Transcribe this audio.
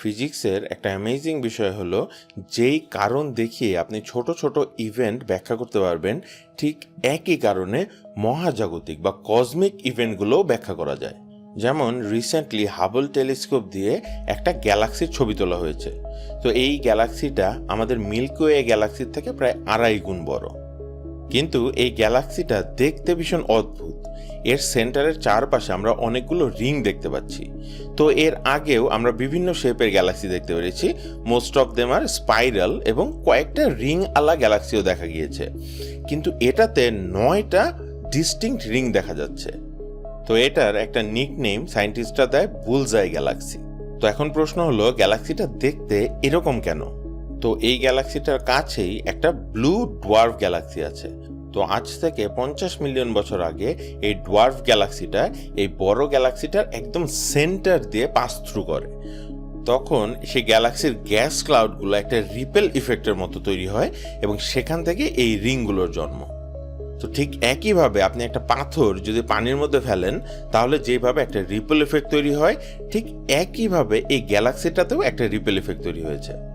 ফিজিক্সের একটা অ্যামেজিং বিষয় হলো যেই কারণ দেখিয়ে আপনি ছোট ছোট ইভেন্ট ব্যাখ্যা করতে পারবেন, ঠিক একই কারণে মহাজাগতিক বা কসমিক ইভেন্টগুলোও ব্যাখ্যা করা যায়। যেমন রিসেন্টলি হাবল টেলিস্কোপ দিয়ে একটা গ্যালাক্সির ছবি তোলা হয়েছে। তো এই গ্যালাক্সিটা আমাদের মিল্কি ওয়ে গ্যালাক্সির থেকে প্রায় 2.5 গুণ বড়। কিন্তু এই গ্যালাক্সিটা দেখতে ভীষণ অদ্ভুত। এর সেন্টারের চারপাশে আমরা অনেকগুলো রিং দেখতে পাচ্ছি। তো এর আগেও আমরা বিভিন্ন শেপের গ্যালাক্সি দেখতে পেরেছি, most of them are spiral, এবং কয়েকটা রিং আলা গ্যালাক্সিও দেখা গিয়েছে। কিন্তু এটাতে 9টা ডিস্টিংক্ট রিং দেখা যাচ্ছে। তো এটার একটা নিকনেম সায়েন্টিস্টরা দেয় বুলজাই গ্যালাক্সি। তো এখন প্রশ্ন হলো, গ্যালাক্সিটা দেখতে এরকম কেন? তো এই গ্যালাক্সিটার কাছেই একটা ব্লু ডোয়ার্ফ গ্যালাক্সি আছে। তো আজ থেকে 50 মিলিয়ন বছর আগে এই ডোয়ার্ফ গ্যালাক্সিটা এই বড় গ্যালাক্সিটার একদম সেন্টার দিয়ে পাস থ্রু করে। তখন সেই গ্যালাক্সির গ্যাস ক্লাউডগুলো একটা রিপেল ইফেক্টের মতো তৈরি হয় এবং সেখান থেকে এই রিংগুলোর জন্ম। তো ঠিক একইভাবে আপনি একটা পাথর যদি পানির মধ্যে ফেলেন, তাহলে যেভাবে একটা রিপেল ইফেক্ট তৈরি হয়, ঠিক একইভাবে এই গ্যালাক্সিটাতেও একটা রিপেল ইফেক্ট তৈরি হয়েছে।